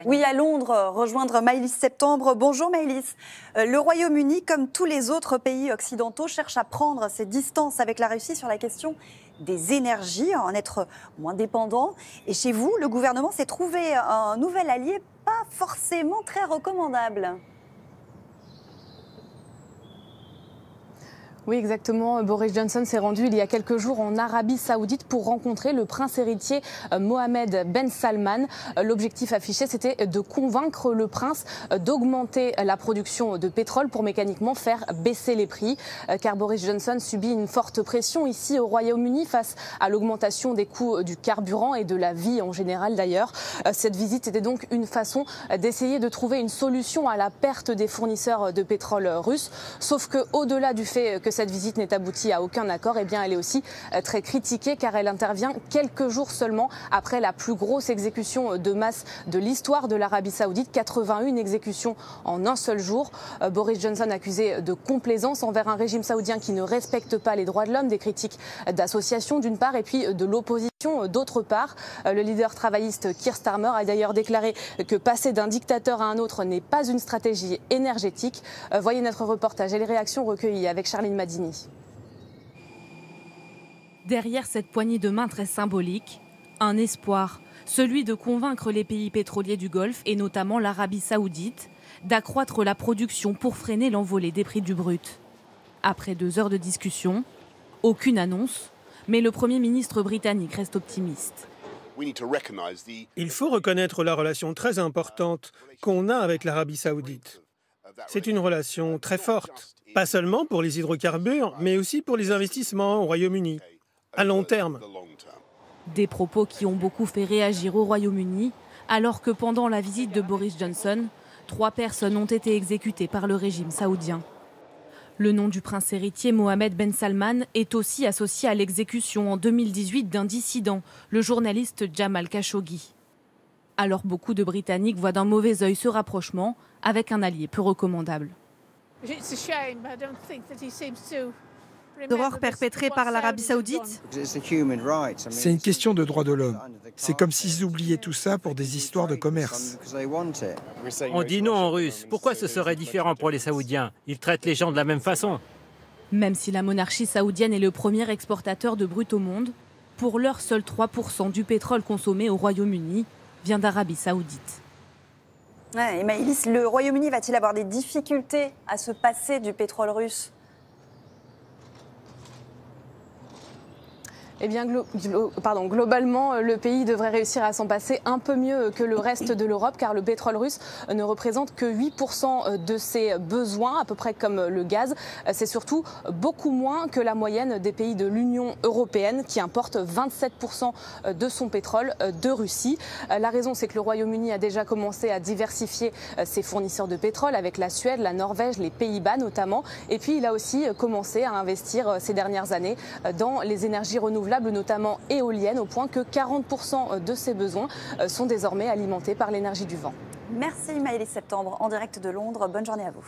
Oui, à Londres, rejoindre Maëlys Septembre. Bonjour Maëlys. Le Royaume-Uni, comme tous les autres pays occidentaux, cherche à prendre ses distances avec la Russie sur la question des énergies, en être moins dépendant. Et chez vous, le gouvernement s'est trouvé un nouvel allié pas forcément très recommandable. Oui, exactement. Boris Johnson s'est rendu il y a quelques jours en Arabie Saoudite pour rencontrer le prince héritier Mohammed Ben Salman. L'objectif affiché, c'était de convaincre le prince d'augmenter la production de pétrole pour mécaniquement faire baisser les prix. Car Boris Johnson subit une forte pression ici au Royaume-Uni face à l'augmentation des coûts du carburant et de la vie en général d'ailleurs. Cette visite était donc une façon d'essayer de trouver une solution à la perte des fournisseurs de pétrole russes. Sauf que au-delà du fait que cette visite n'est aboutie à aucun accord, eh bien elle est aussi très critiquée car elle intervient quelques jours seulement après la plus grosse exécution de masse de l'histoire de l'Arabie Saoudite, 81 exécutions en un seul jour. Boris Johnson accusé de complaisance envers un régime saoudien qui ne respecte pas les droits de l'homme, des critiques d'associations d'une part et puis de l'opposition d'autre part. Le leader travailliste Keir Starmer a d'ailleurs déclaré que passer d'un dictateur à un autre n'est pas une stratégie énergétique. Voyez notre reportage et les réactions recueillies avec Charline Madini. Derrière cette poignée de main très symbolique, un espoir, celui de convaincre les pays pétroliers du Golfe et notamment l'Arabie Saoudite d'accroître la production pour freiner l'envolée des prix du brut. Après 2 heures de discussion, aucune annonce, mais le Premier ministre britannique reste optimiste. Il faut reconnaître la relation très importante qu'on a avec l'Arabie Saoudite. C'est une relation très forte, pas seulement pour les hydrocarbures, mais aussi pour les investissements au Royaume-Uni, à long terme. Des propos qui ont beaucoup fait réagir au Royaume-Uni, alors que pendant la visite de Boris Johnson, 3 personnes ont été exécutées par le régime saoudien. Le nom du prince héritier Mohammed Ben Salman est aussi associé à l'exécution en 2018 d'un dissident, le journaliste Jamal Khashoggi. Alors beaucoup de Britanniques voient d'un mauvais œil ce rapprochement avec un allié peu recommandable. L'horreur perpétrée par l'Arabie Saoudite. C'est une question de droits de l'homme. C'est comme s'ils oubliaient tout ça pour des histoires de commerce. On dit non en russe. Pourquoi ce serait différent pour les Saoudiens? Ils traitent les gens de la même façon. Même si la monarchie saoudienne est le premier exportateur de brut au monde, pour l'heure, seuls 3% du pétrole consommé au Royaume-Uni vient d'Arabie Saoudite. Ouais, et Maëlys, le Royaume-Uni va-t-il avoir des difficultés à se passer du pétrole russe ? Eh bien, globalement, le pays devrait réussir à s'en passer un peu mieux que le reste de l'Europe, car le pétrole russe ne représente que 8% de ses besoins, à peu près comme le gaz. C'est surtout beaucoup moins que la moyenne des pays de l'Union européenne, qui importe 27% de son pétrole de Russie. La raison, c'est que le Royaume-Uni a déjà commencé à diversifier ses fournisseurs de pétrole avec la Suède, la Norvège, les Pays-Bas notamment. Et puis, il a aussi commencé à investir ces dernières années dans les énergies renouvelables, notamment éoliennes, au point que 40% de ses besoins sont désormais alimentés par l'énergie du vent. Merci Maëlys Septembre, en direct de Londres. Bonne journée à vous.